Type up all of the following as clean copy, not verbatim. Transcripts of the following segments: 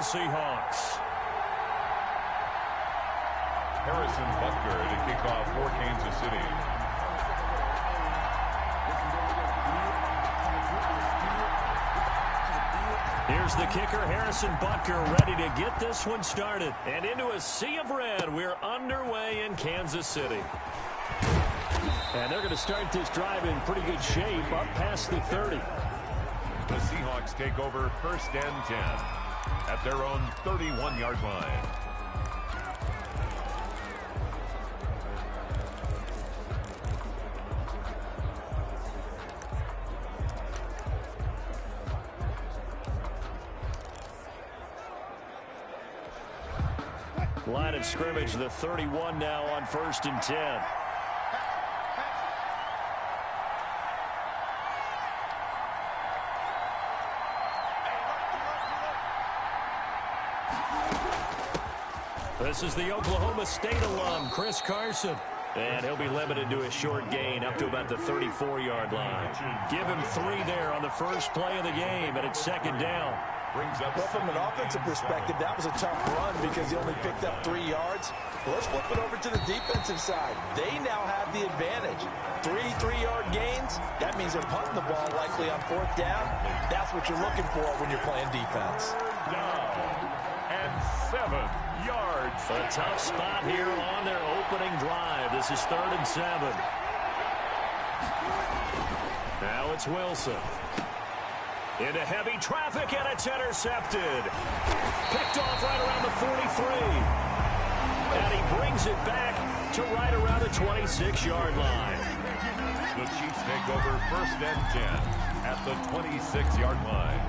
Seahawks. Harrison Butker to kick off for Kansas City. Here's the kicker, Harrison Butker, ready to get this one started. And into a sea of red, we're underway in Kansas City. And they're going to start this drive in pretty good shape, up past the 30. The Seahawks take over 1st and 10 at their own 31-yard line. Line of scrimmage, the 31 now on 1st and 10. This is the Oklahoma State alum, Chris Carson. And he'll be limited to a short gain up to about the 34-yard line. Give him 3 there on the first play of the game, and it's 2nd down. Well, from an offensive perspective, that was a tough run because he only picked up 3 yards. Well, let's flip it over to the defensive side. They now have the advantage. 3 3-yard gains. That means they're punting the ball likely on 4th down. That's what you're looking for when you're playing defense. Down and 7 yards. A tough spot here on their opening drive. This is 3rd and 7. Now it's Wilson. Into heavy traffic, and it's intercepted. Picked off right around the 43. And he brings it back to right around the 26-yard line. The Chiefs take over 1st and 10 at the 26-yard line.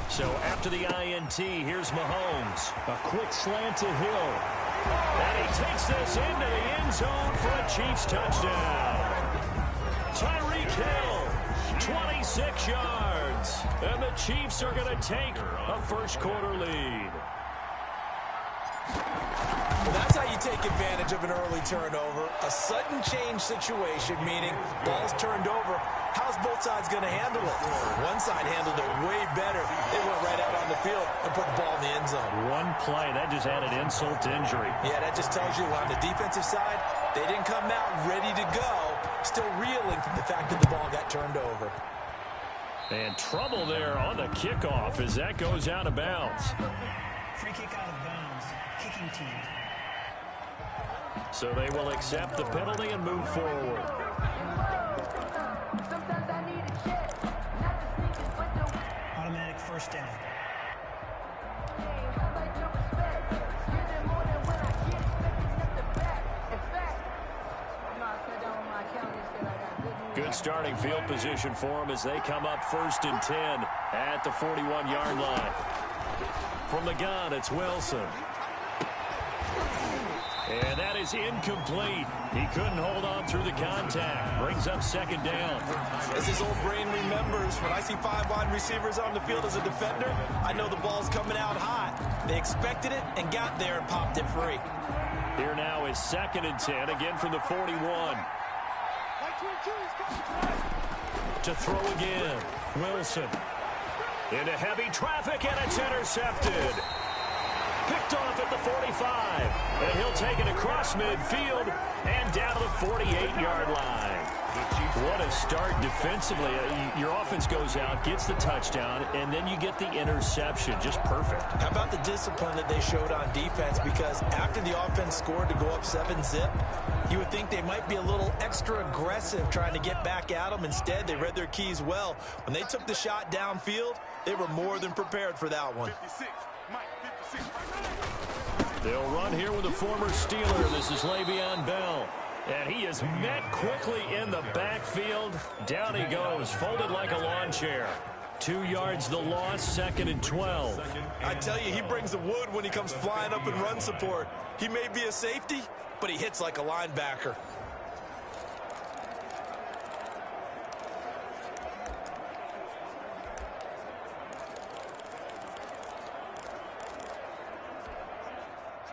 So after the INT, here's Mahomes. A quick slant to Hill. And he takes this into the end zone for a Chiefs touchdown. Tyreek Hill, 26 yards. And the Chiefs are going to take a first-quarter lead. Well, that's how you take advantage of an early turnover. A sudden change situation, meaning ball's turned over. How's both sides going to handle it? One side handled it way better. They went right out on the field and put the ball in the end zone. One play, that just added insult to injury. Yeah, that just tells you on the defensive side, they didn't come out ready to go, still reeling from the fact that the ball got turned over. And trouble there on the kickoff as that goes out of bounds. Free kick out of bounds. Kicking team. So they will accept the penalty and move forward. Automatic first down. Good starting field position for them as they come up 1st and 10 at the 41-yard line. From the gun, it's Wilson. And that is incomplete. He couldn't hold on through the contact. Brings up 2nd down. As his old brain remembers, when I see 5 wide receivers on the field as a defender, I know the ball's coming out hot. They expected it and got there and popped it free. Here now is 2nd and 10, again from the 41. To throw again, Wilson. Into heavy traffic, and it's intercepted. Picked off at the 45. And he'll take it across midfield and down to the 48-yard line. What a start defensively. Your offense goes out, gets the touchdown, and then you get the interception. Just perfect. How about the discipline that they showed on defense? Because after the offense scored to go up 7-zip, you would think they might be a little extra aggressive trying to get back at them. Instead, they read their keys well. When they took the shot downfield, they were more than prepared for that one. They'll run here with a former Steeler. This is Le'Veon Bell. And he is met quickly in the backfield. Down he goes, folded like a lawn chair. 2 yards the loss, 2nd and 12. I tell you, he brings the wood when he comes flying up in run support. He may be a safety, but he hits like a linebacker.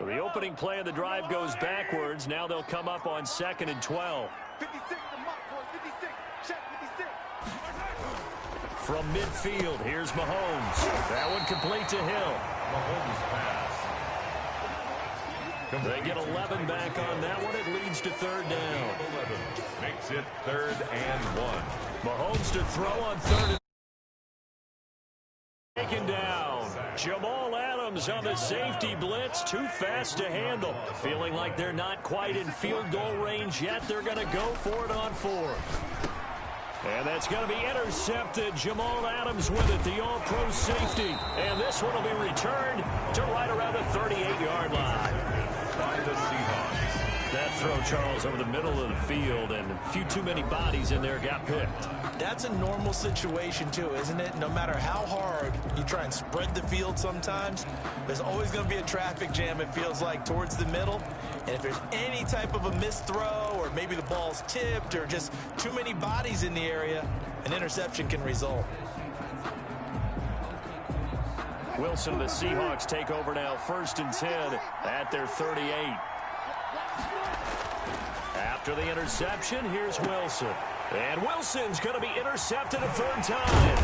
So the opening play of the drive goes backwards. Now they'll come up on 2nd and 12. 56 to Mark, 56. Check 56. From midfield, here's Mahomes. That one complete to Hill. Mahomes pass. They get 11 back on that one. It leads to 3rd down. 11 makes it 3rd and 1. Mahomes to throw on 3rd and taken down. Jamal Adams on the safety blitz. Too fast to handle. Feeling like they're not quite in field goal range yet. They're going to go for it on 4th. And that's going to be intercepted. Jamal Adams with it, the all-pro safety. And this one will be returned to right around the 38-yard line. By the Seahawks. That throw, Charles, over the middle of the field, and a few too many bodies in there got picked. That's a normal situation, too, isn't it? No matter how hard you try and spread the field sometimes, there's always going to be a traffic jam, it feels like, towards the middle. And if there's any type of a missed throw, or maybe the ball's tipped, or just too many bodies in the area, an interception can result. Wilson and the Seahawks take over now, 1st and 10 at their 38. After the interception, here's Wilson. And Wilson's going to be intercepted a 3rd time.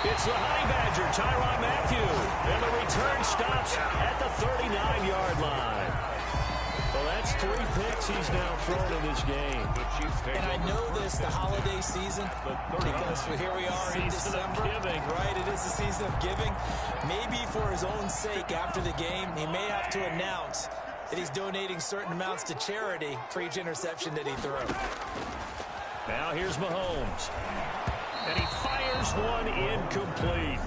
It's the Honey Badger, Tyrann Mathieu. And the return stops at the 39-yard line. Well, that's 3 picks he's now thrown in this game. And I know this, the holiday season, because here we are in December. Right, it is the season of giving. Maybe for his own sake after the game, he may have to announce that he's donating certain amounts to charity for each interception that he threw. Now here's Mahomes. And he fires one incomplete.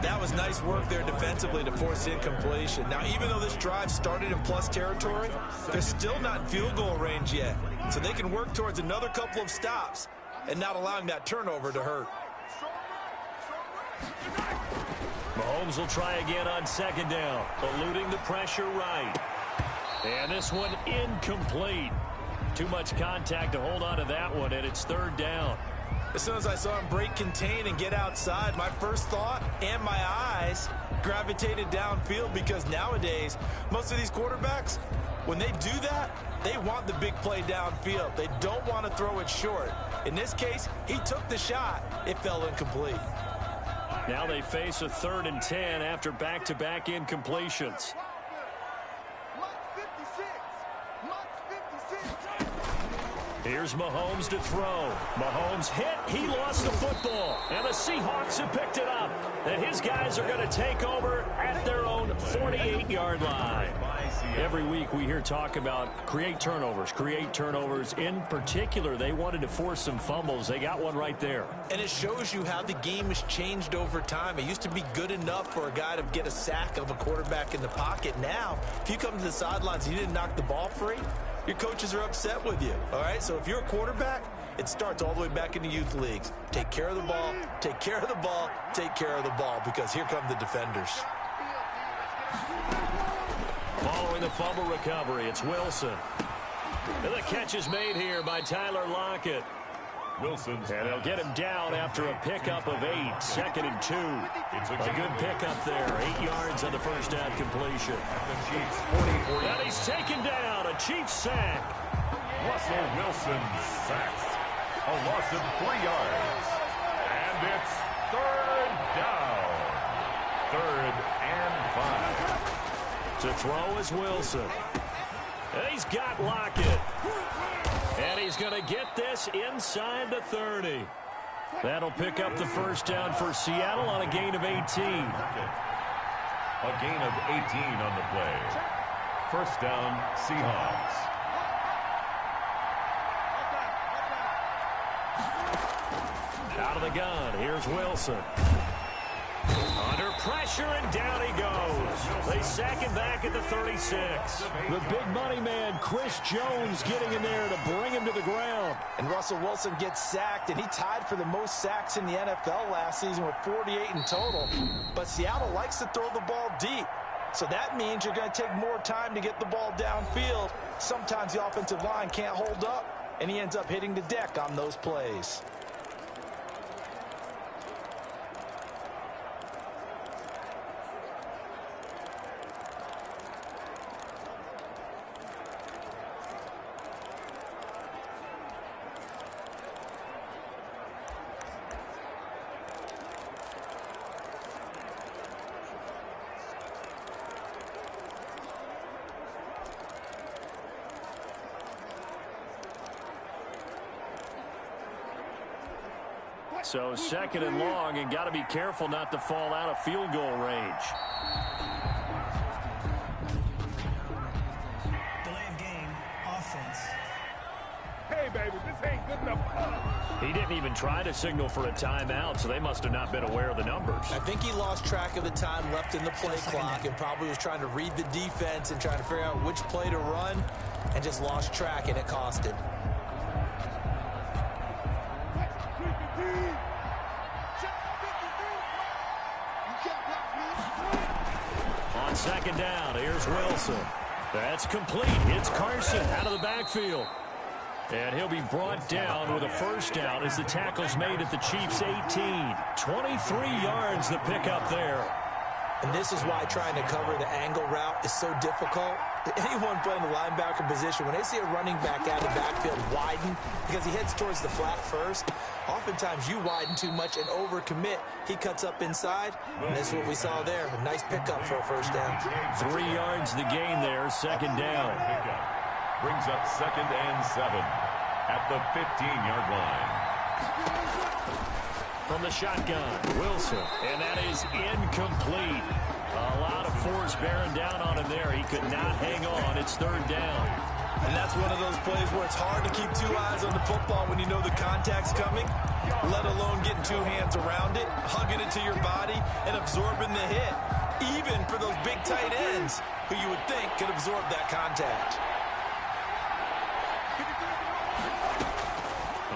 That was nice work there defensively to force incompletion. Now, even though this drive started in plus territory, they're still not in field goal range yet. So they can work towards another couple of stops and not allowing that turnover to hurt. Mahomes will try again on 2nd down, eluding the pressure right. And this one incomplete. Too much contact to hold on to that one, and it's 3rd down. As soon as I saw him break contain and get outside, my first thought and my eyes gravitated downfield, because nowadays, most of these quarterbacks, when they do that, they want the big play downfield. They don't want to throw it short. In this case, he took the shot. It fell incomplete. Now they face a 3rd and 10 after back-to-back incompletions. Here's Mahomes to throw. Mahomes hit. He lost the football. And the Seahawks have picked it up. And his guys are going to take over at their own 48-yard line. Every week we hear talk about create turnovers. In particular, they wanted to force some fumbles. They got one right there. And it shows you how the game has changed over time. It used to be good enough for a guy to get a sack of a quarterback in the pocket. Now, if you come to the sidelines and you didn't knock the ball free, your coaches are upset with you, all right? So if you're a quarterback, it starts all the way back in the youth leagues. Take care of the ball, take care of the ball, take care of the ball, because here come the defenders. Following the fumble recovery, it's Wilson. And the catch is made here by Tyler Lockett. Wilson's and they'll get him down after a pickup of 8. 2nd and 2. It's a good pickup there. 8 yards on the first down completion. The Chiefs 40-40. And he's taken down. A Chiefs sack. Russell Wilson sacks. A loss of 3 yards. And it's 3rd down. 3rd and 5. To throw is Wilson. And he's got Lockett. And he's going to get this inside the 30. That'll pick up the first down for Seattle on a gain of 18. A gain of 18 on the play. First down, Seahawks. Out of the gun, here's Wilson. Under pressure, and down he goes. They sack him back at the 36. The big money man, Chris Jones, getting in there to bring him to the ground. And Russell Wilson gets sacked, and he tied for the most sacks in the NFL last season with 48 in total. But Seattle likes to throw the ball deep. So that means you're going to take more time to get the ball downfield. Sometimes the offensive line can't hold up, and he ends up hitting the deck on those plays. So second and long, and got to be careful not to fall out of field goal range. Delay of game, offense. Hey, baby, this ain't good enough. He didn't even try to signal for a timeout, so they must have not been aware of the numbers. I think he lost track of the time left in the play clock and probably was trying to read the defense and trying to figure out which play to run and just lost track, and it cost him. On second down, here's Wilson. That's complete. It's Carson out of the backfield. And he'll be brought down with a first down as the tackle's made at the Chiefs' 18. 23 yards the pickup there. And this is why trying to cover the angle route is so difficult. Anyone playing the linebacker position, when they see a running back out of the backfield widen because he heads towards the flat first, oftentimes you widen too much and overcommit. He cuts up inside, and this is what we saw there. A nice pickup for a first down. 3 yards the gain there, second down. Brings up second and 7 at the 15-yard line. From the shotgun, Wilson, and that is incomplete. A lot of force bearing down on him there. He could not hang on. It's third down. And that's one of those plays where it's hard to keep two eyes on the football when you know the contact's coming, let alone getting two hands around it, hugging it to your body, and absorbing the hit, even for those big tight ends who you would think could absorb that contact.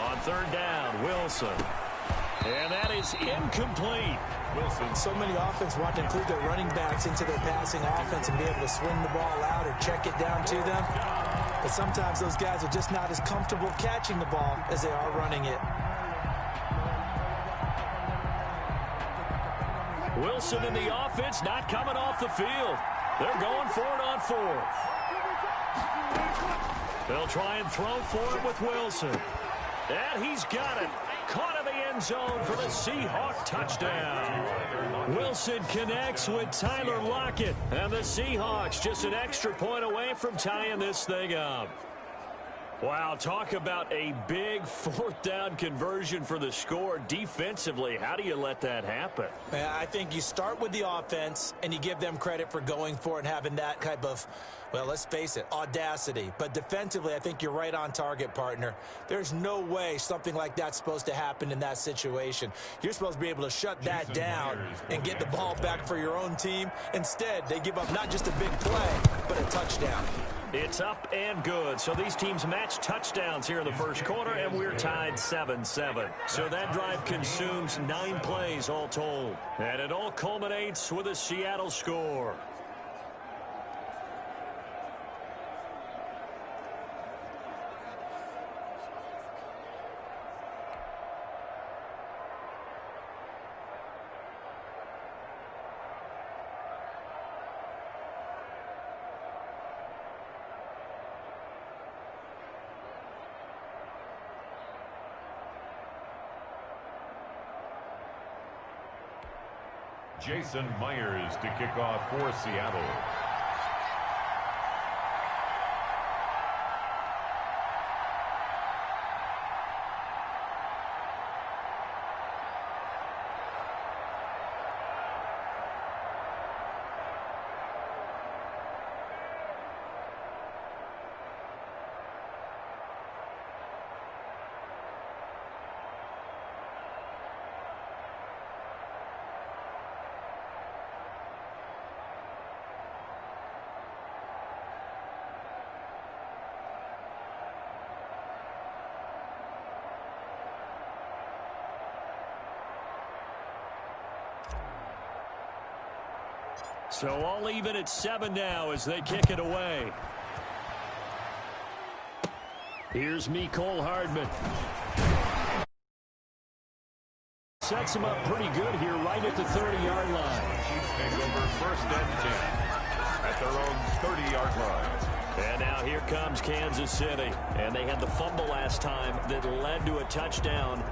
On third down, Wilson. And that is incomplete. Wilson. So many offense want to include their running backs into their passing offense and be able to swing the ball out or check it down to them. But sometimes those guys are just not as comfortable catching the ball as they are running it. Wilson in the offense not coming off the field. They're going for it on fourth. They'll try and throw for it with Wilson. And he's got it. Caught in the end zone for the Seahawk touchdown. Wilson connects with Tyler Lockett. And the Seahawks just an extra point away from tying this thing up. Wow, talk about a big fourth down conversion for the score. Defensively, how do you let that happen? I think you start with the offense and you give them credit for going for it and having that type of, well, let's face it, audacity. But defensively, I think you're right on target, partner. There's no way something like that's supposed to happen in that situation. You're supposed to be able to shut that down and get the ball back for your own team. Instead, they give up not just a big play, but a touchdown. It's up and good. So these teams match touchdowns here in the first quarter, and we're tied 7-7. So that drive consumes 9 plays all told. And it all culminates with a Seattle score. Jason Myers to kick off for Seattle. So all even at 7 now as they kick it away. Here's Mecole Hardman. Sets him up pretty good here right at the 30-yard line. Chiefs take over first and 10 at their own 30-yard line. And now here comes Kansas City. And they had the fumble last time that led to a touchdown.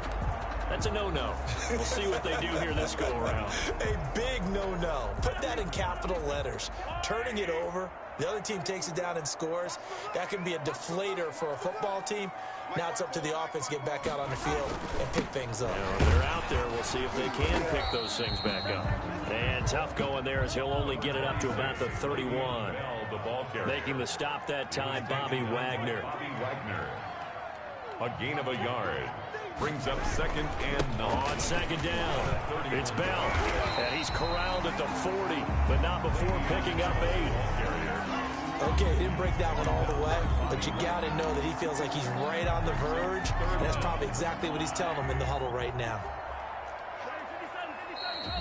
That's a no-no. We'll see what they do here this go-around. A big no-no. Put that in capital letters. Turning it over The other team takes it down and scores. That can be a deflator for a football team. Now it's up to the offense to get back out on the field and pick things up. Now, if they're out there, we'll see if they can pick those things back up. And tough going there as he'll only get it up to about the 31. Making the stop that time, Bobby Wagner. A gain of a yard. Brings up 2nd and 9. On 2nd down, it's Bell. And he's corralled at the 40, but not before picking up 8. Okay, he didn't break that one all the way, but you got to know that he feels like he's right on the verge, and that's probably exactly what he's telling him in the huddle right now.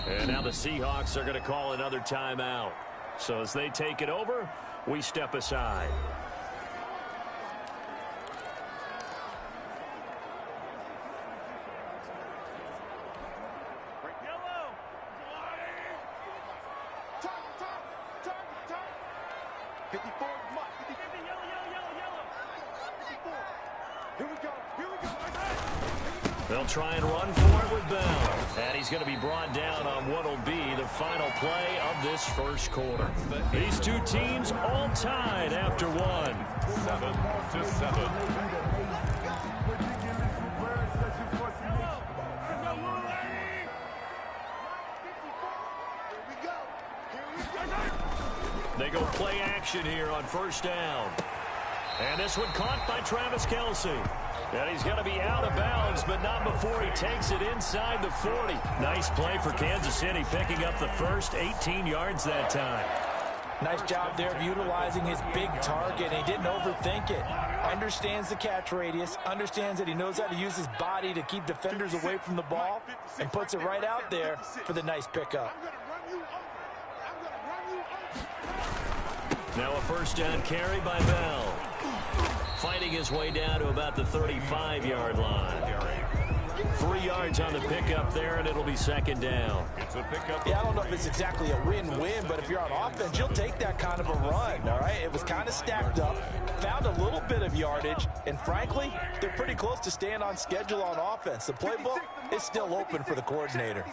And now the Seahawks are going to call another timeout. So as they take it over, we step aside. They'll try and run for it with Bell. And he's going to be brought down on what will be the final play of this first quarter. These two teams all tied after one. 7-7. They go play action here on 1st down. And this one caught by Travis Kelce. And he's going to be out of bounds, but not before he takes it inside the 40. Nice play for Kansas City, picking up the first 18 yards that time. Nice job there of utilizing his big target. He didn't overthink it. Understands the catch radius, understands that he knows how to use his body to keep defenders away from the ball, and puts it right out there for the nice pickup. Now a 1st down carry by Bell. Fighting his way down to about the 35-yard line. 3 yards on the pickup there, and it'll be 2nd down. It's a pickup. Yeah, I don't know if it's exactly a win-win, but if you're on offense, you'll take that kind of a run, all right? It was kind of stacked up, found a little bit of yardage, and frankly, they're pretty close to staying on schedule on offense. The playbook is still open for the coordinator.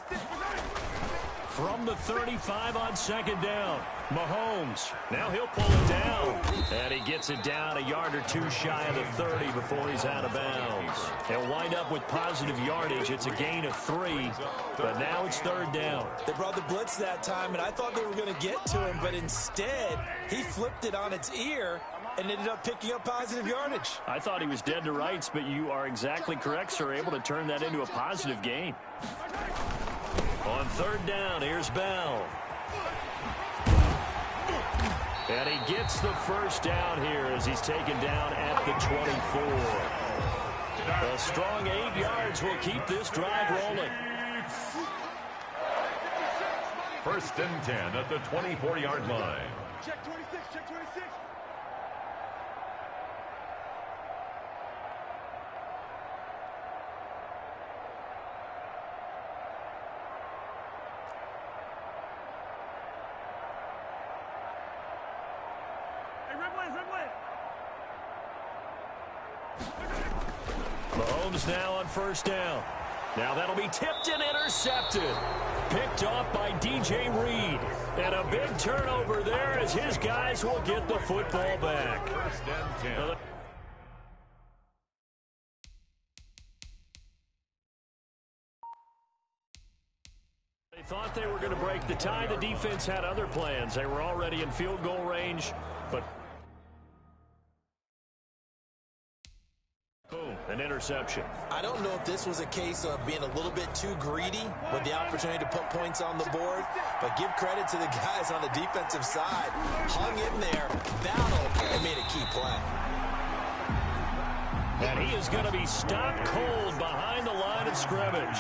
From the 35 on 2nd down, Mahomes. Now he'll pull it down. And he gets it down a yard or 2 shy of the 30 before he's out of bounds. He'll wind up with positive yardage. It's a gain of 3, but now it's 3rd down. They brought the blitz that time, and I thought they were going to get to him, but instead, he flipped it on its ear and ended up picking up positive yardage. I thought he was dead to rights, but you are exactly correct, sir, able to turn that into a positive gain. On 3rd down, here's Bell. And he gets the 1st down here as he's taken down at the 24. A strong 8 yards will keep this drive rolling. 1st and 10 at the 24-yard line. Check 26, check 26. Mahomes now on 1st down. Now that'll be tipped and intercepted. Picked off by DJ Reed. And a big turnover there as his guys will get the football back. 1st and 10. They thought they were going to break the tie. The defense had other plans. They were already in field goal range, but boom, an interception. I don't know if this was a case of being a little bit too greedy with the opportunity to put points on the board, but give credit to the guys on the defensive side. Hung in there, battled, and made a key play. And he is going to be stopped cold behind the line of scrimmage.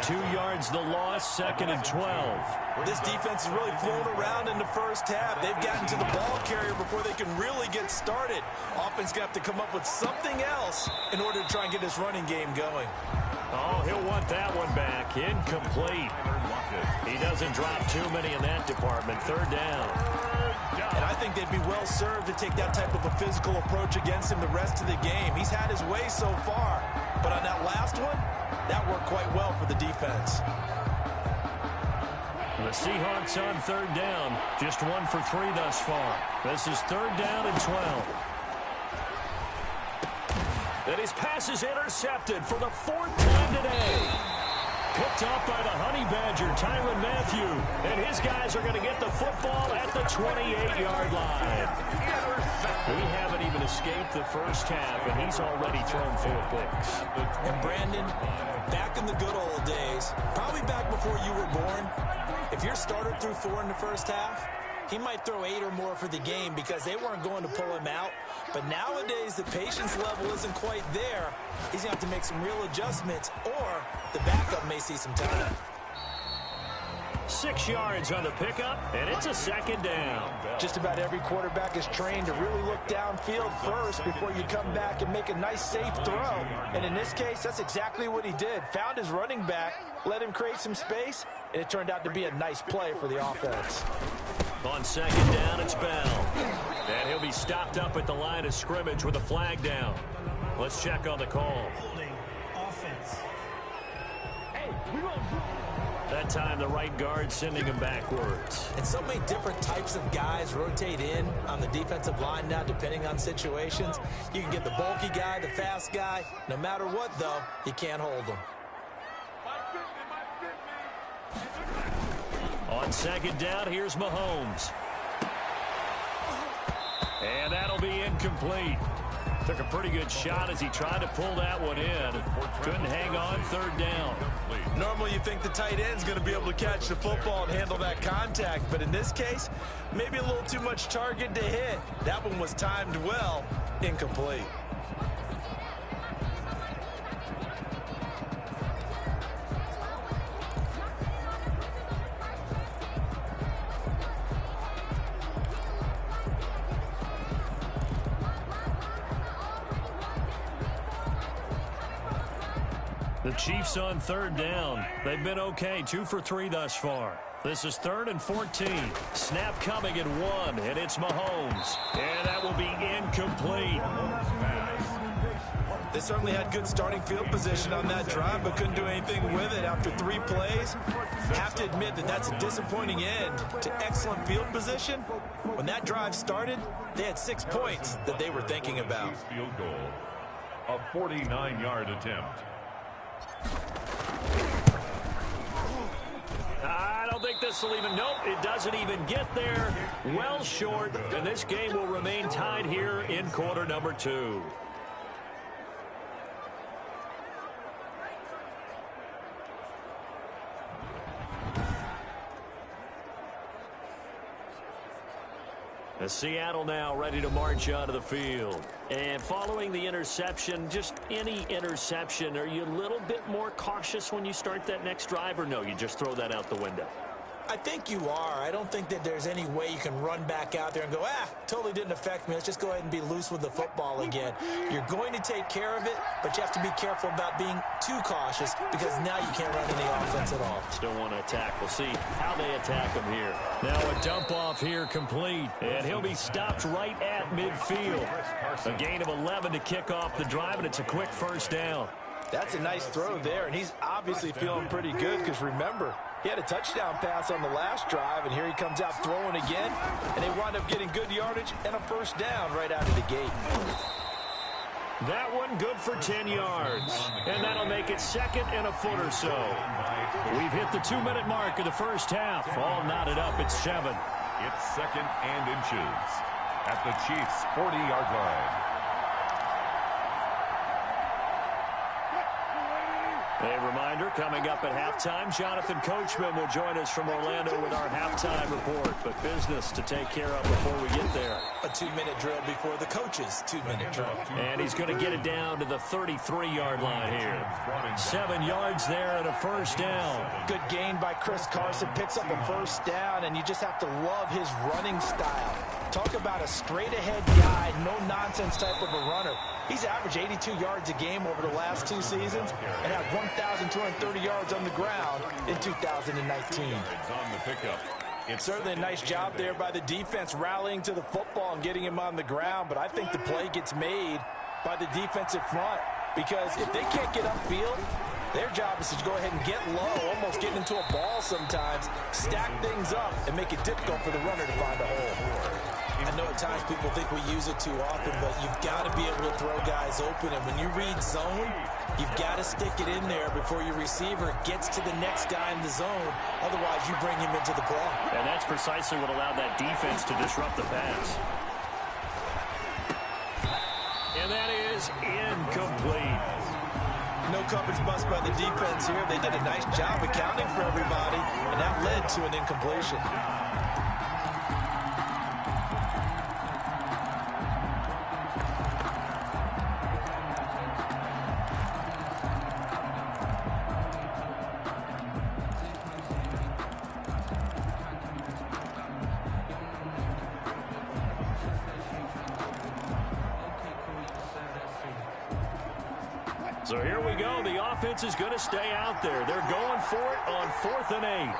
2 yards the loss, 2nd and 12. This defense is really flown around in the first half. They've gotten to the ball carrier before they can really get started. Offense going to have to come up with something else in order to try and get this running game going. Oh, he'll want that one back. Incomplete. He doesn't drop too many in that department. 3rd down. And I think they'd be well served to take that type of a physical approach against him the rest of the game. He's had his way so far, but on that last one, that worked quite well for the defense. The Seahawks on third down. Just 1 for 3 thus far. This is third down and 12. And his pass is intercepted for the 4th time today. Picked off by the Honey Badger, Tyrann Mathieu. And his guys are going to get the football at the 28-yard line. We haven't even escaped the first half, and he's already thrown 4 picks. And Brandon, back in the good old days, probably back before you were born, if your starter threw 4 in the first half, he might throw 8 or more for the game because they weren't going to pull him out. But nowadays, the patience level isn't quite there. He's going to have to make some real adjustments, or the backup may see some time. 6 yards on the pickup, and it's a 2nd down. Just about every quarterback is trained to really look downfield first before you come back and make a nice, safe throw. And in this case, that's exactly what he did. Found his running back, let him create some space, and it turned out to be a nice play for the offense. On 2nd down, it's Bell. And he'll be stopped up at the line of scrimmage with a flag down. Let's check on the call. Holding. Offense. That time, the right guard sending him backwards. And so many different types of guys rotate in on the defensive line now, depending on situations. You can get the bulky guy, the fast guy. No matter what, though, you can't hold them. On 2nd down, here's Mahomes. And that'll be incomplete. Took a pretty good shot as he tried to pull that one in. Couldn't hang on 3rd down. Normally you think the tight end's going to be able to catch the football and handle that contact, but in this case, maybe a little too much target to hit. That one was timed well, incomplete. The Chiefs on 3rd down. They've been okay, 2 for 3 thus far. This is 3rd and 14. Snap coming at 1, and it's Mahomes. And that will be incomplete. They certainly had good starting field position on that drive, but couldn't do anything with it after 3 plays. Have to admit that that's a disappointing end to excellent field position. When that drive started, they had 6 points that they were thinking about. Field goal, a 49-yard attempt. I don't think this will even, nope, it doesn't even get there. Well short, and this game will remain tied here in quarter number 2. As Seattle now ready to march onto the field. And following the interception, just any interception, are you a little bit more cautious when you start that next drive, or no, you just throw that out the window? I think you are. I don't think that there's any way you can run back out there and go, totally didn't affect me. Let's just go ahead and be loose with the football again. You're going to take care of it, but you have to be careful about being too cautious because now you can't run any offense at all. Still want to attack. We'll see how they attack him here. Now a dump off here complete, and he'll be stopped right at midfield. A gain of 11 to kick off the drive, and it's a quick 1st down. That's a nice throw there, and he's obviously feeling pretty good because remember, he had a touchdown pass on the last drive, and here he comes out throwing again, and they wind up getting good yardage and a 1st down right out of the gate. That one good for 10 yards, and that'll make it 2nd and a foot or so. We've hit the 2-minute mark of the first half. All knotted up at 7. It's 2nd and inches at the Chiefs' 40-yard line. A reminder, coming up at halftime, Jonathan Coachman will join us from Orlando with our halftime report. But business to take care of before we get there. A 2-minute drill before the coach's 2-minute drill. And he's going to get it down to the 33-yard line here. 7 yards there and a 1st down. Good gain by Chris Carson. Picks up a 1st down, and you just have to love his running style. Talk about a straight-ahead guy, no-nonsense type of a runner. He's averaged 82 yards a game over the last 2 seasons and had 1,230 yards on the ground in 2019. It's certainly a nice job there by the defense rallying to the football and getting him on the ground, but I think the play gets made by the defensive front because if they can't get upfield, Their job is to go ahead and get low, almost getting into a ball sometimes, stack things up, and make it difficult for the runner to find a hole. I know at times people think we use it too often, but you've got to be able to throw guys open. And when you read zone, you've got to stick it in there before your receiver gets to the next guy in the zone. Otherwise, you bring him into the play. And that's precisely what allowed that defense to disrupt the pass. And that is incomplete. No coverage bust by the defense here. They did a nice job accounting for everybody, and that led to an incompletion. So here we go. The offense is going to stay out there. They're going for it on 4th and 8.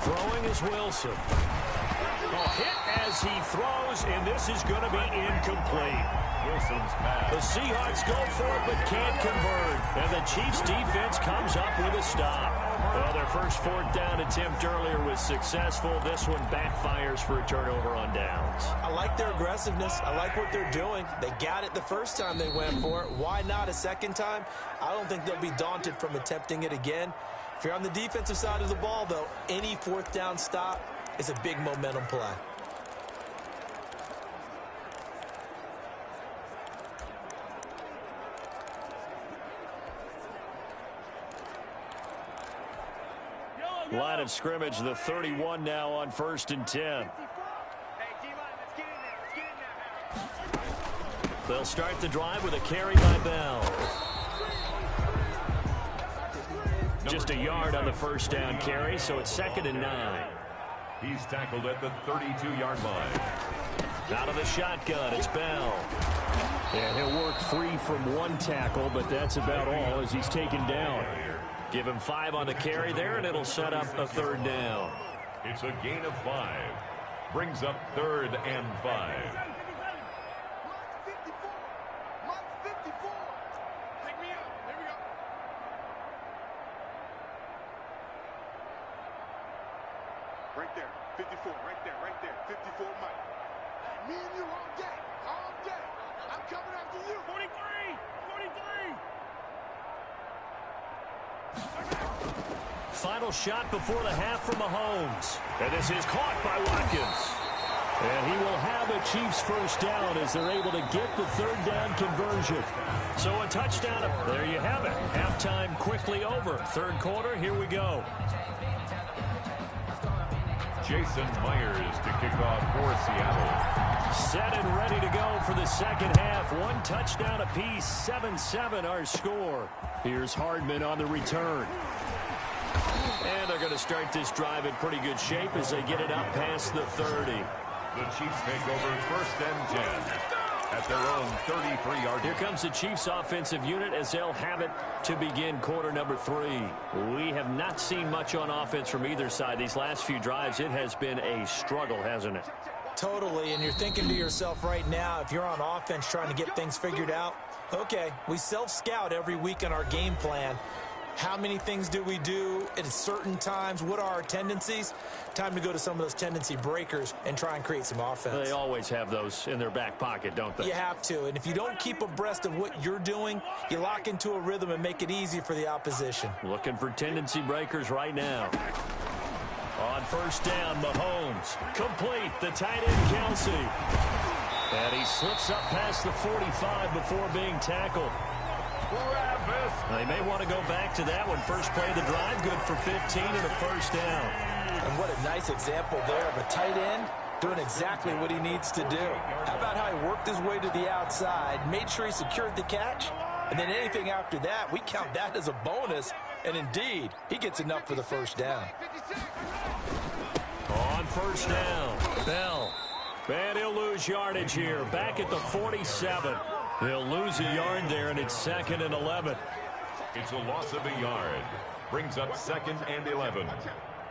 Throwing is Wilson. A hit as he throws, and this is going to be incomplete. Wilson's pass. The Seahawks go for it but can't convert. And the Chiefs defense comes up with a stop. Well, their first 4th down attempt earlier was successful. This one backfires for a turnover on downs. I like their aggressiveness. I like what they're doing. They got it the first time they went for it. Why not a second time? I don't think they'll be daunted from attempting it again. If you're on the defensive side of the ball, though, any 4th down stop is a big momentum play. Line of scrimmage, the 31 now on 1st and 10. They'll start the drive with a carry by Bell. Just a yard on the first down carry, so it's 2nd and 9. He's tackled at the 32-yard line. Out of the shotgun, it's Bell. And he'll work free from one tackle, but that's about all as he's taken down. Give him 5 on the carry there, and it'll set up a 3rd down. It's a gain of 5. Brings up 3rd and 5. Right there, 54, right there, 54, Mike. Me and you all day, all day. I'm coming after you. 43, 43. Final shot before the half from Mahomes. And this is caught by Watkins. And he will have a Chiefs first down as they're able to get the 3rd down conversion. So a touchdown. There you have it. Halftime quickly over. 3rd quarter, here we go. Jason Myers to kick off for Seattle. Set and ready to go for the second half. 1 touchdown apiece. 7-7 our score. Here's Hardman on the return. And they're going to start this drive in pretty good shape as they get it up past the 30. The Chiefs take over 1st and 10 at their own 33-yard. Here comes the Chiefs offensive unit as they'll have it to begin quarter number 3. We have not seen much on offense from either side. These last few drives, it has been a struggle, hasn't it? Totally, and you're thinking to yourself right now, if you're on offense trying to get things figured out, okay, we self-scout every week on our game plan. How many things do we do at certain times? What are our tendencies? Time to go to some of those tendency breakers and try and create some offense. They always have those in their back pocket, don't they? You have to, and if you don't keep abreast of what you're doing, you lock into a rhythm and make it easy for the opposition. Looking for tendency breakers right now. On 1st down, Mahomes. Complete, the tight end, Kelsey. And he slips up past the 45 before being tackled. They may want to go back to that one. First play of the drive, good for 15 and a first down. And what a nice example there of a tight end doing exactly what he needs to do. How about how he worked his way to the outside, made sure he secured the catch, and then anything after that, we count that as a bonus. And indeed, he gets enough for the first down. On 1st down, Bell. And he'll lose yardage here. Back at the 47. He'll lose a yard there, and it's 2nd and 11. It's a loss of a yard. Brings up 2nd and 11.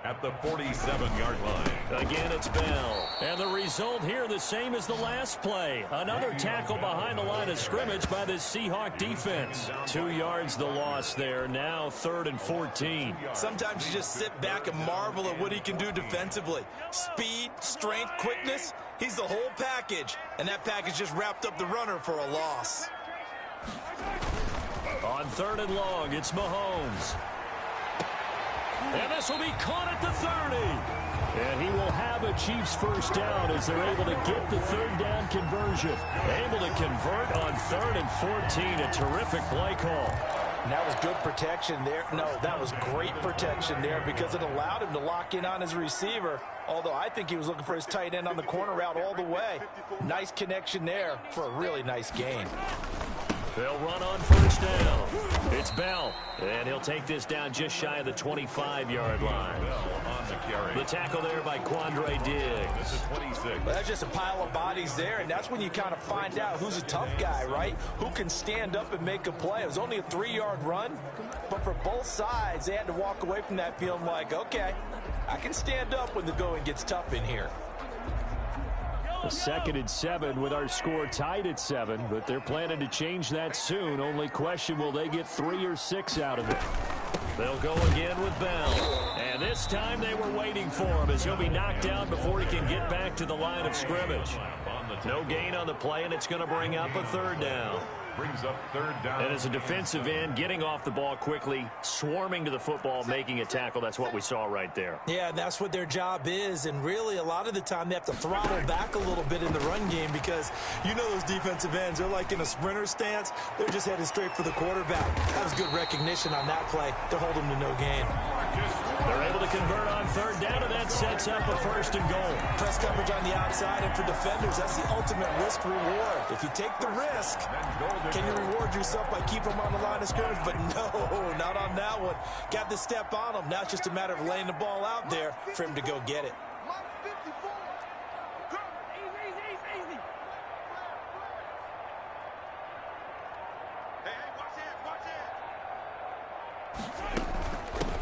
at the 47-yard line. Again, it's Bell. And the result here the same as the last play. Another tackle behind the line of scrimmage by the Seahawk defense. 2 yards the loss there. Now 3rd and 14. Sometimes you just sit back and marvel at what he can do defensively. Speed, strength, quickness. He's the whole package. And that package just wrapped up the runner for a loss. On 3rd and long, it's Mahomes. And this will be caught at the 30. And he will have a Chiefs first down as they're able to get the 3rd down conversion. Able to convert on 3rd and 14. A terrific play call. And that was good protection there. No, that was great protection there because it allowed him to lock in on his receiver. Although I think he was looking for his tight end on the corner route all the way. Nice connection there for a really nice gain. They'll run on first down. It's Bell. And he'll take this down just shy of the 25-yard line. On the carry. The tackle there by Quandre Diggs. This is 26. Well, that's just a pile of bodies there, and that's when you kind of find out who's a tough guy, right? Who can stand up and make a play. It was only a 3-yard run, but for both sides, they had to walk away from that feeling like, okay, I can stand up when the going gets tough in here. A 2nd and 7 with our score tied at 7, but they're planning to change that soon. Only question, will they get 3 or 6 out of it? They'll go again with Bell. And this time they were waiting for him as he'll be knocked down before he can get back to the line of scrimmage. No gain on the play, and it's going to bring up a 3rd down. Brings up 3rd down. And as a defensive end, getting off the ball quickly, swarming to the football, making a tackle, that's what we saw right there. Yeah, and that's what their job is. And really, a lot of the time, they have to throttle back a little bit in the run game because you know those defensive ends, they're like in a sprinter stance. They're just headed straight for the quarterback. That was good recognition on that play to hold them to no gain. They're able to convert on 3rd down, and that sets up a 1st and goal. Press coverage on the outside, and for defenders, that's the ultimate risk-reward. If you take the risk, can you reward yourself by keeping them on the line of scrimmage? But no, not on that one. Got the step on them. Now it's just a matter of laying the ball out there for him to go get it.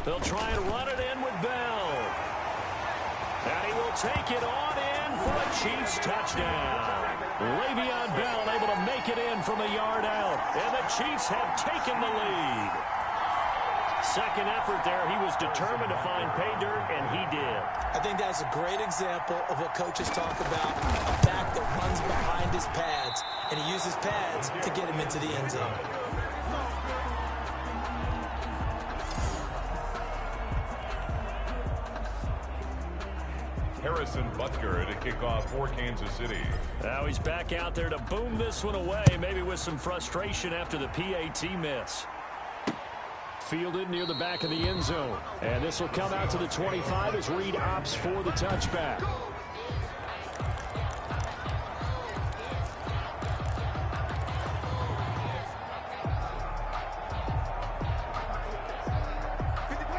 They'll try and run it in with Bell. And he will take it on in for a Chiefs touchdown. Le'Veon Bell able to make it in from a yard out. And the Chiefs have taken the lead. Second effort there. He was determined to find pay dirt, and he did. I think that's a great example of what coaches talk about, a back that runs behind his pads, and he uses pads to get him into the end zone. Harrison Butker to kick off for Kansas City. Now he's back out there to boom this one away, maybe with some frustration after the PAT miss. Fielded near the back of the end zone. And this will come out to the 25 as Reed opts for the touchback.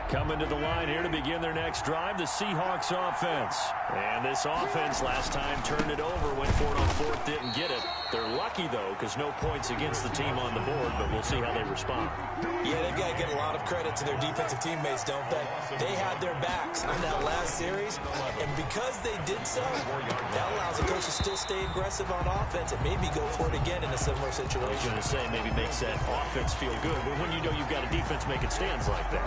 Coming to the line here to begin their next drive, the Seahawks offense. And this offense last time turned it over, went for it on 4th, didn't get it. They're lucky, though, because no points against the team on the board, but we'll see how they respond. Yeah, they've got to get a lot of credit to their defensive teammates, don't they? They had their backs on that last series, and because they did so, that allows the coach to still stay aggressive on offense and maybe go for it again in a similar situation. I was going to say, maybe makes that offense feel good, but when you know you've got a defense making stands like that.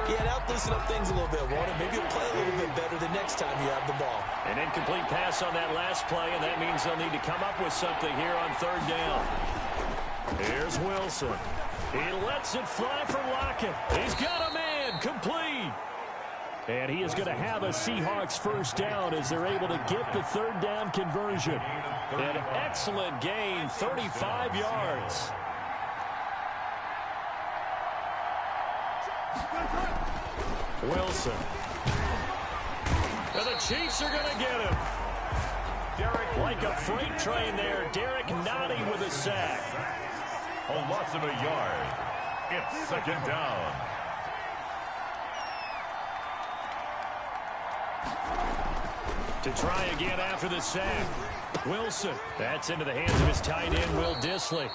Yeah, that'll loosen up things a little bit, won't it? Maybe you'll play a little bit better the next time you have the ball. An incomplete pass on that last play, and that means they'll need to come up with something here on 3rd down. Here's Wilson. He lets it fly for Lockett. He's got a man, complete. And he is going to have a Seahawks first down as they're able to get the 3rd down conversion. An excellent gain, 35 yards. Wilson. And the Chiefs are going to get him. Like a freight train there, Derek Nottie with a sack. A loss of a yard. It's 2nd down. To try again after the sack. Wilson. That's into the hands of his tight end, Will Dissly.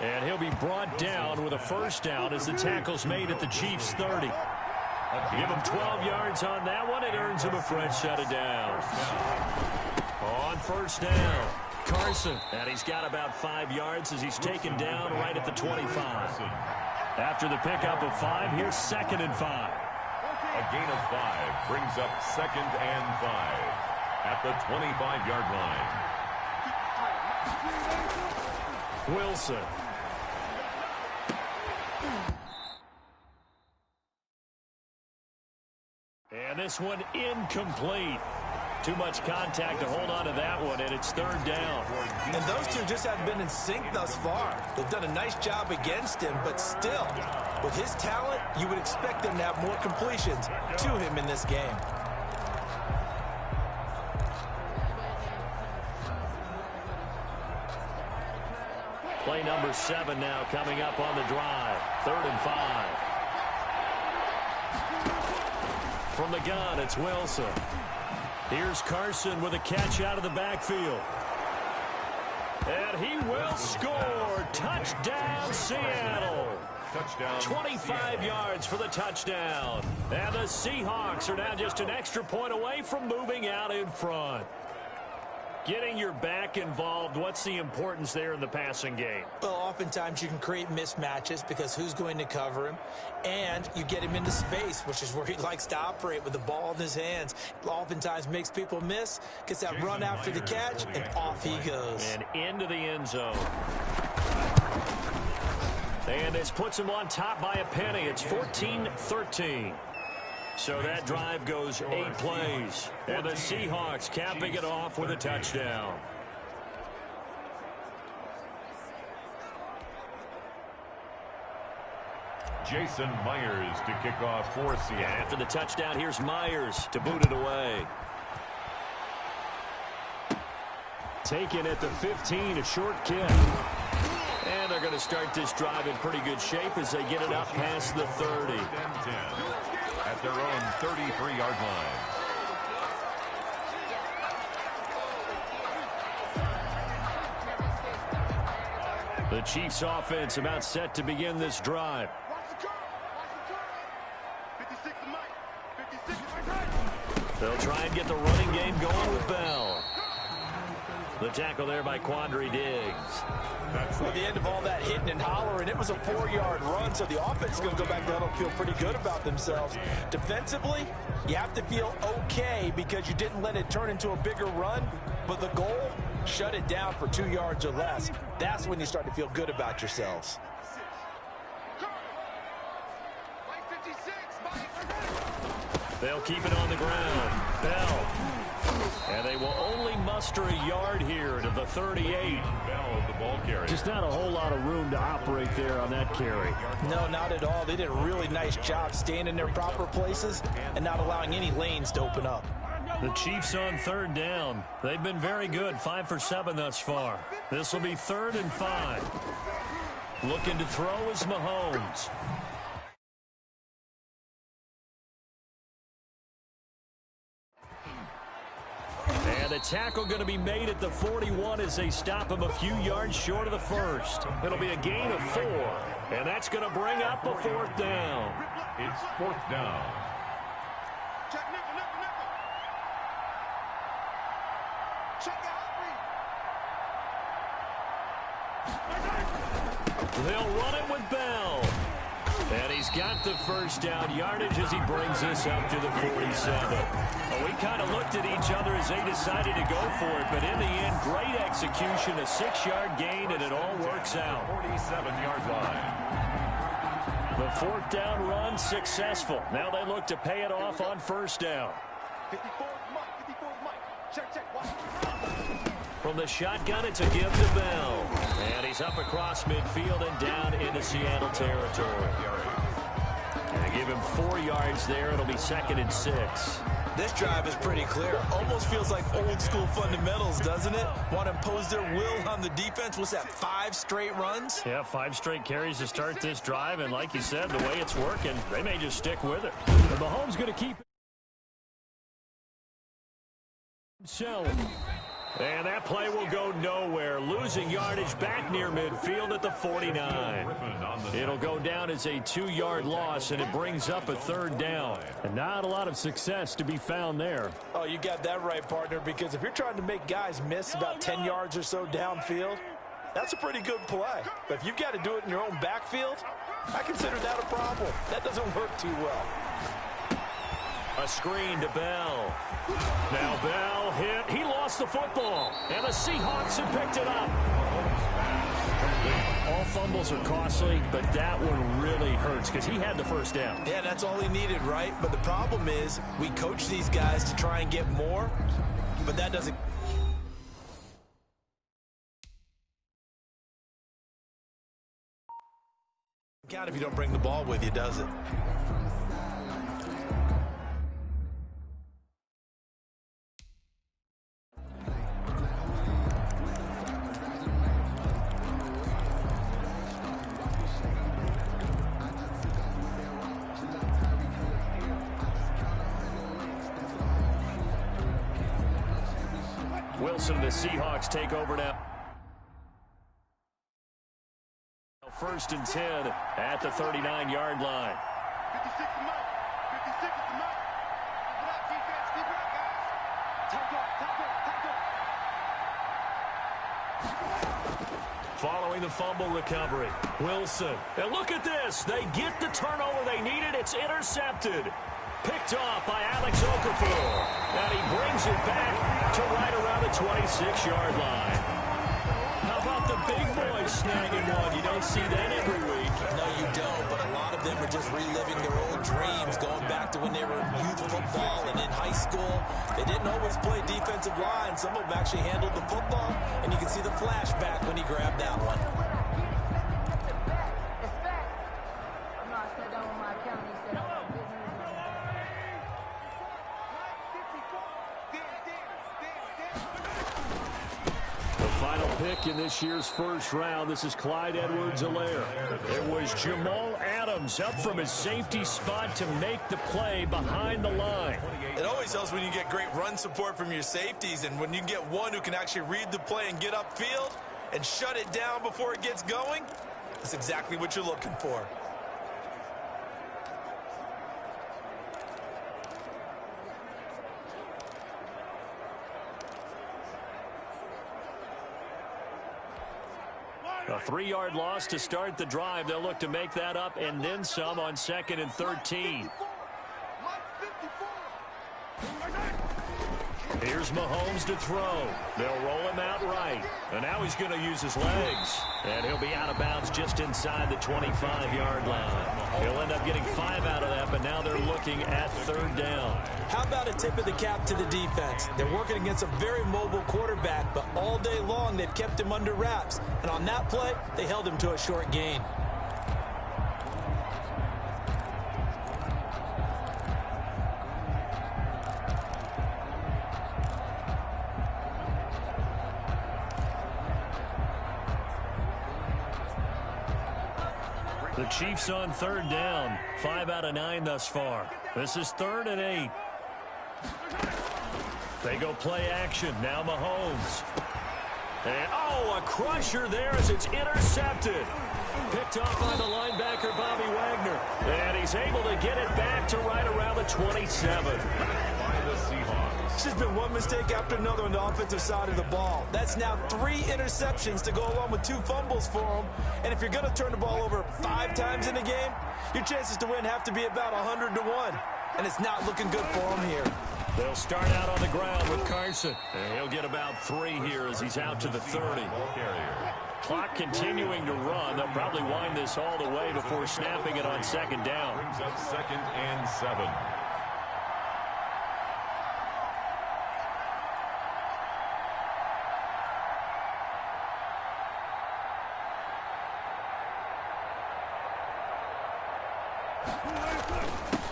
And he'll be brought down with a first down as the tackle's made at the Chiefs' 30. Give him 12 yards on that one. It earns him a fresh set of downs. On first down, Carson. And he's got about 5 yards as he's taken down right at the 25. After the pickup of 5, here's 2nd and 5. A gain of 5 brings up 2nd and 5 at the 25-yard line. Wilson. And this one incomplete. Too much contact to hold on to that one, and it's 3rd down. And those two just haven't been in sync thus far. They've done a nice job against him, but still, with his talent, you would expect them to have more completions to him in this game. Play number 7 now coming up on the drive. 3rd and 5. From the gun, it's Wilson. Here's Carson with a catch out of the backfield. And he will score. Touchdown, Seattle. Touchdown. 25 yards for the touchdown. And the Seahawks are now just an extra point away from moving out in front. Getting your back involved, what's the importance there in the passing game? Well, oftentimes you can create mismatches because who's going to cover him? And you get him into space, which is where he likes to operate with the ball in his hands. Oftentimes makes people miss, gets that run after the catch, and off he goes. And into the end zone. And this puts him on top by a penny. It's 14-13. So that drive goes 8 plays. And the Seahawks capping it off with a touchdown. Jason Myers to kick off for Seattle. After the touchdown, here's Myers to boot it away. Taken at the 15, a short kick. And they're going to start this drive in pretty good shape as they get it up past the 30. At their own 33-yard line. The Chiefs offense about set to begin this drive. They'll try and get the running game going with Bell. The tackle there by Quandre Diggs. At the end of all that hitting and hollering, it was a 4-yard run, so the offense is going to go back down and feel pretty good about themselves. Defensively, you have to feel okay because you didn't let it turn into a bigger run, but the goal, shut it down for 2 yards or less. That's when you start to feel good about yourselves. They'll keep it on the ground. Bell. And they will only muster a yard here to the 38. Bell, the ball carrier. Just not a whole lot of room to operate there on that carry. No, not at all. They did a really nice job staying in their proper places and not allowing any lanes to open up. The Chiefs on 3rd down. They've been very good, 5 for 7 thus far. This will be 3rd and 5. Looking to throw is Mahomes. And the tackle going to be made at the 41 as they stop him a few yards short of the first. It'll be a gain of 4, and that's going to bring up a 4th down. It's 4th down. Check nickel. Check out. They'll run it with Bell. And he's got the first down yardage as he brings this up to the 47. Well, we kind of looked at each other as they decided to go for it, but in the end, great execution, a 6-yard gain, and it all works out. 47-yard line. The 4th down run successful. Now they look to pay it off on 1st down. 54 Mike. Check. Watch. From the shotgun, it's a give to Bell. And he's up across midfield and down into Seattle territory. And give him 4 yards there. It'll be 2nd and 6. This drive is pretty clear. Almost feels like old school fundamentals, doesn't it? Want to impose their will on the defense. What's that, 5 straight runs? Yeah, 5 straight carries to start this drive. And like you said, the way it's working, they may just stick with it. And Mahomes going to keep it himself. And that play will go nowhere. Losing yardage back near midfield at the 49. It'll go down as a 2-yard loss, and it brings up a third down. And not a lot of success to be found there. Oh, you got that right, partner, because if you're trying to make guys miss about 10 yards or so downfield, that's a pretty good play. But if you've got to do it in your own backfield, I consider that a problem. That doesn't work too well. A screen to Bell. Now Bell hit. He lost the football. And the Seahawks have picked it up. All fumbles are costly, but that one really hurts because he had the first down. Yeah, that's all he needed, right? But the problem is we coach these guys to try and get more, but that doesn't count if you don't bring the ball with you, does it? Wilson, the Seahawks take over now. First and 10 at the 39-yard line. 56 to Mike. 56 to Mike. Keep it up, defense. Keep it up, guys. Take off. Following the fumble recovery, Wilson. And look at this. They get the turnover they needed. It's intercepted. Picked off by Alex Okafor. And he brings it back to right around the 26-yard line. How about the big boys snagging one? You don't see that every week. No, you don't, but a lot of them are just reliving their old dreams, going back to when they were youth football and in high school. They didn't always play defensive line. Some of them actually handled the football, and you can see the flashback when he grabbed that one. Pick in this year's first round. This is Clyde Edwards-Helaire. It was Jamal Adams up from his safety spot to make the play behind the line. It always helps when you get great run support from your safeties, and when you get one who can actually read the play and get upfield and shut it down before it gets going. That's exactly what you're looking for. A 3-yard loss to start the drive. They'll look to make that up and then some on 2nd and 13. Here's Mahomes to throw. They'll roll him out right. And now he's going to use his legs. And he'll be out of bounds just inside the 25-yard line. He'll end up getting 5 out of that, but now they're looking at 3rd down. How about a tip of the cap to the defense? They're working against a very mobile quarterback, but all day long they've kept him under wraps. And on that play, they held him to a short gain. The Chiefs on 3rd down. 5 out of 9 thus far. This is 3rd and 8. They go play action. Now Mahomes. And, oh, a crusher there as it's intercepted. Picked off by the linebacker, Bobby Wagner. And he's able to get it back to right around the 27. By the Seahawks. It's just been one mistake after another on the offensive side of the ball. That's now 3 interceptions to go along with 2 fumbles for them. And if you're going to turn the ball over 5 times in a game, your chances to win have to be about 100 to 1. And it's not looking good for them here. They'll start out on the ground with Carson. And he'll get about 3 here as he's out to the 30. Clock continuing to run. They'll probably wind this all the way before snapping it on 2nd down. Brings up 2nd and 7.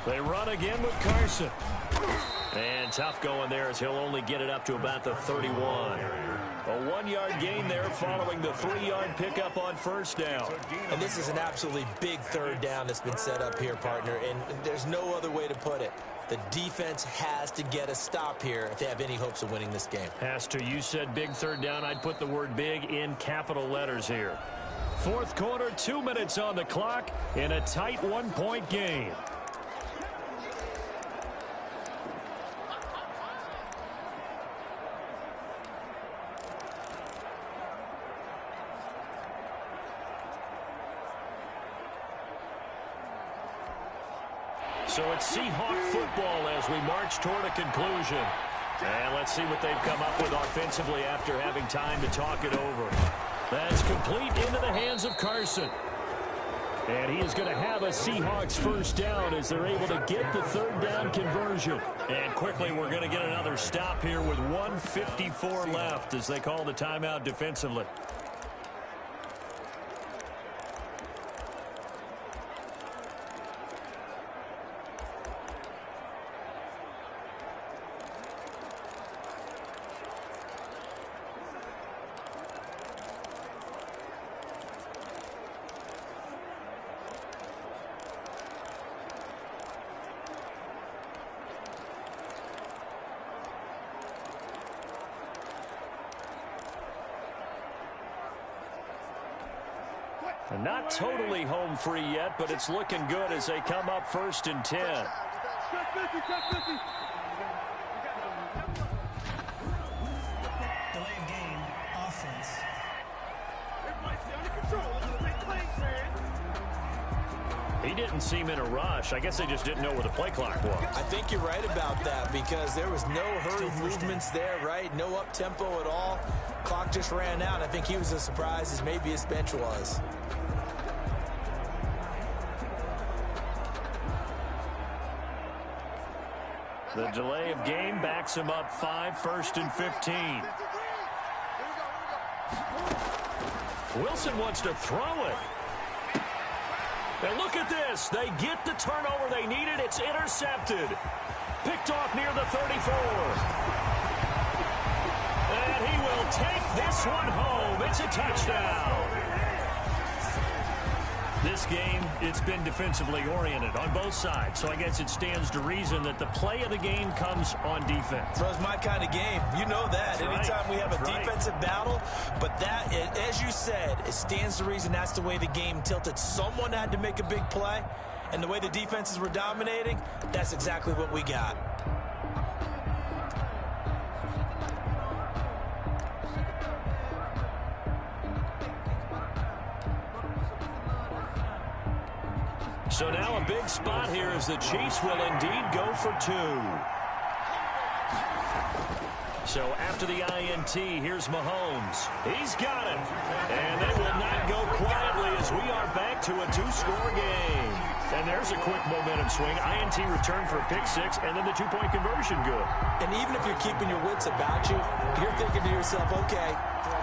They run again with Carson. And tough going there as he'll only get it up to about the 31. A 1-yard gain there following the 3-yard pickup on first down. And this is an absolutely big third down that's been set up here, partner, and there's no other way to put it. The defense has to get a stop here if they have any hopes of winning this game. Has to. You said big third down. I'd put the word big in capital letters here. Fourth quarter, 2 minutes on the clock in a tight 1-point game. So it's Seahawk football as we march toward a conclusion. And let's see what they've come up with offensively after having time to talk it over. That's complete into the hands of Carson. And he is going to have a Seahawks first down as they're able to get the third down conversion. And quickly we're going to get another stop here with 1:54 left as they call the timeout defensively. And not totally home free yet, but it's looking good as they come up 1st and 10. Delayed game, offense. He didn't seem in a rush. I guess they just didn't know where the play clock was. I think you're right about that because there was no hurried movements there, right? No up-tempo at all. Clock just ran out. I think he was as surprised as maybe his bench was. The delay of game backs him up 5, 1st and 15. Wilson wants to throw it. And look at this. They get the turnover they needed. It's intercepted. Picked off near the 34. And he will take this one home. It's a touchdown. This game, it's been defensively oriented on both sides. So I guess it stands to reason that the play of the game comes on defense. So it's my kind of game. You know that. Anytime we have a defensive battle, but that, as you said, it stands to reason that's the way the game tilted. Someone had to make a big play, and the way the defenses were dominating, that's exactly what we got. So now a big spot here as the Chiefs will indeed go for 2. So after the INT, here's Mahomes. He's got it. And they will not go quietly as we are back to a 2-score game. And there's a quick momentum swing. INT return for a pick 6, and then the 2-point conversion good. And even if you're keeping your wits about you, you're thinking to yourself, okay,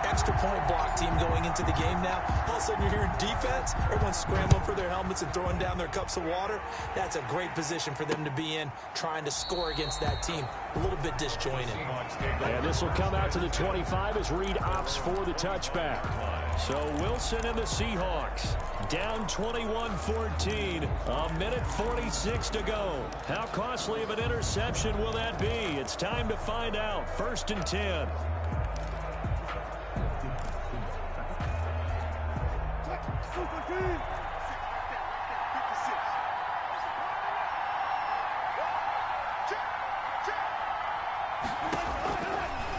extra point block team going into the game now. All of a sudden you're hearing defense. Everyone's scrambling for their helmets and throwing down their cups of water. That's a great position for them to be in, trying to score against that team. A little bit disjointed. And this will come out to the 25 as Reed opts for the touchback. So Wilson and the Seahawks down 21-14. A minute 46 to go. How costly of an interception will that be? It's time to find out. 1st and 10.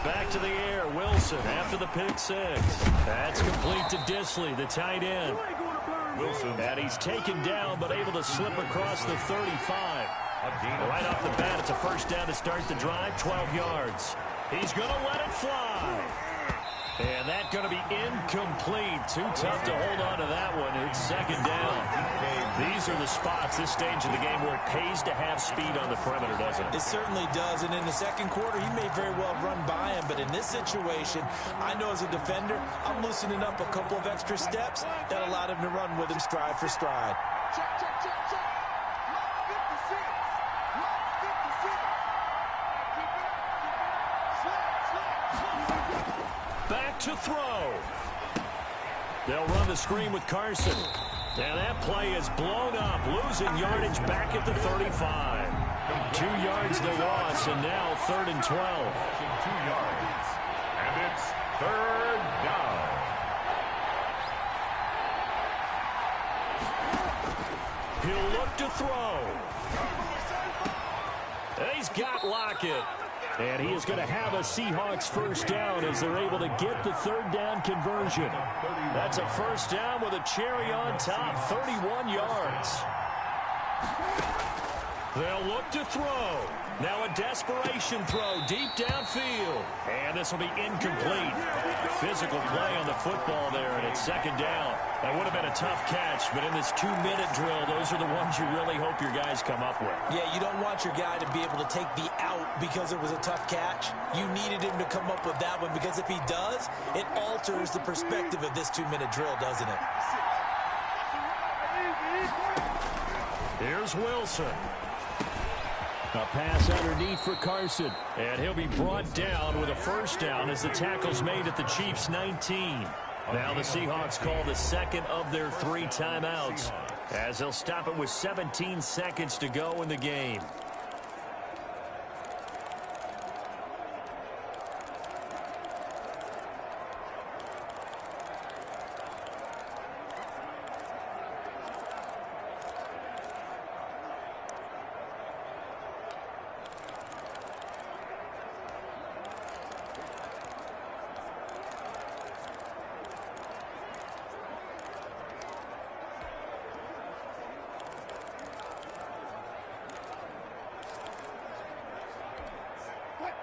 Back to the air, Wilson after the pick 6. That's complete to Disley, the tight end. Wilson. And he's taken down, but able to slip across the 35. Right off the bat, it's a first down to start the drive, 12 yards. He's going to let it fly. And that's going to be incomplete. Too tough to hold on to that one. It's 2nd down. These are the spots, this stage of the game, where it pays to have speed on the perimeter, doesn't it? It certainly does. And in the 2nd quarter, he may very well run by him. But in this situation, I know as a defender, I'm loosening up a couple of extra steps that allowed him to run with him stride for stride. Back to throw. They'll run the screen with Carson. And that play is blown up, losing yardage back at the 35. 2 yards the loss, and now 3rd and 12. 2 yards. And it's 3rd down. He'll look to throw. He's got Lockett. And he is going to have a Seahawks first down as they're able to get the 3rd down conversion. That's a first down with a cherry on top, 31 yards. They'll look to throw. Now a desperation throw deep downfield. And this will be incomplete. Physical play on the football there, and it's 2nd down. That would have been a tough catch, but in this 2-minute drill, those are the ones you really hope your guys come up with. Yeah, you don't want your guy to be able to take the out because it was a tough catch. You needed him to come up with that one, because if he does, it alters the perspective of this 2-minute drill, doesn't it? Here's Wilson. A pass underneath for Carson. And he'll be brought down with a first down as the tackle's made at the Chiefs' 19. Now the Seahawks call the 2nd of their 3 timeouts as they'll stop it with 17 seconds to go in the game.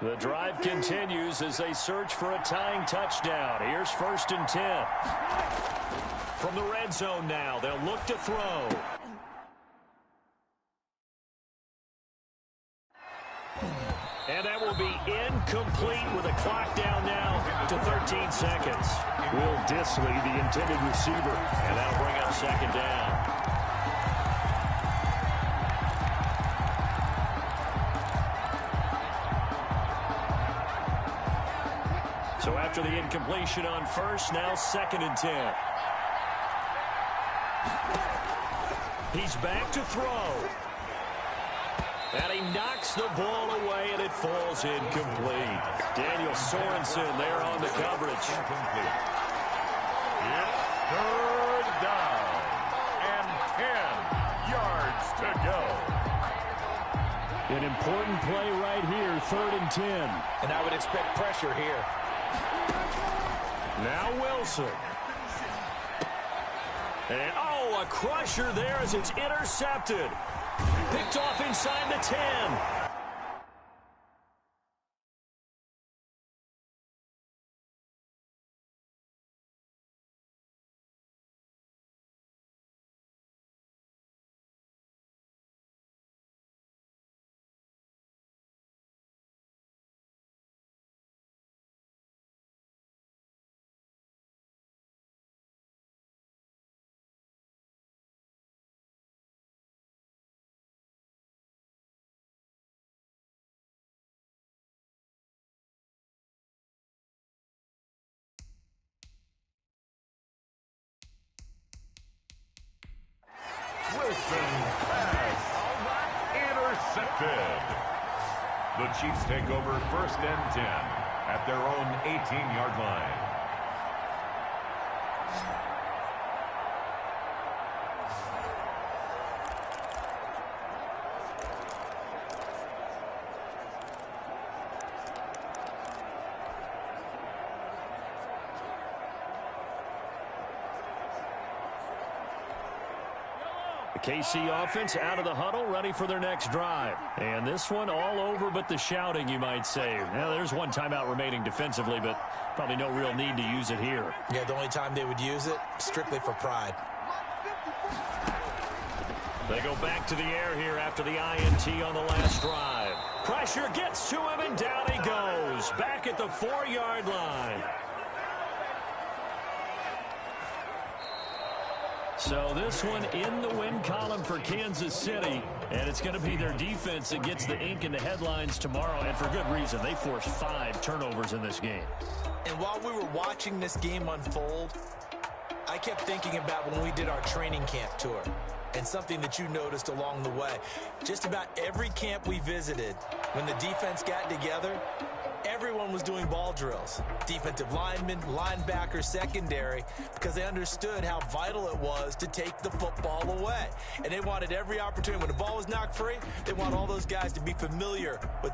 The drive continues as they search for a tying touchdown. Here's 1st and 10. From the red zone now, they'll look to throw. And that will be incomplete with a clock down now to 13 seconds. Will Disley, the intended receiver, and that'll bring up 2nd down. So after the incompletion on first, now 2nd and 10. He's back to throw. And he knocks the ball away, and it falls incomplete. Daniel Sorensen there on the coverage. It's 3rd down and 10 yards to go. An important play right here, 3rd and 10. And I would expect pressure here. Now Wilson. And, a crusher there as it's intercepted. Picked off inside the 10. Wilson pass intercepted. The Chiefs take over 1st and 10 at their own 18-yard line. The KC offense out of the huddle, ready for their next drive. And this one all over but the shouting, you might say. Now, there's one timeout remaining defensively, but probably no real need to use it here. Yeah, the only time they would use it, strictly for pride. They go back to the air here after the INT on the last drive. Pressure gets to him, and down he goes. Back at the 4-yard line. So this one in the win column for Kansas City, and it's going to be their defense that gets the ink in the headlines tomorrow, and for good reason. They forced 5 turnovers in this game. And while we were watching this game unfold, I kept thinking about when we did our training camp tour and something that you noticed along the way. Just about every camp we visited, when the defense got together, everyone was doing ball drills. Defensive linemen, linebackers, secondary, because they understood how vital it was to take the football away. And they wanted every opportunity. When the ball was knocked free, they want all those guys to be familiar with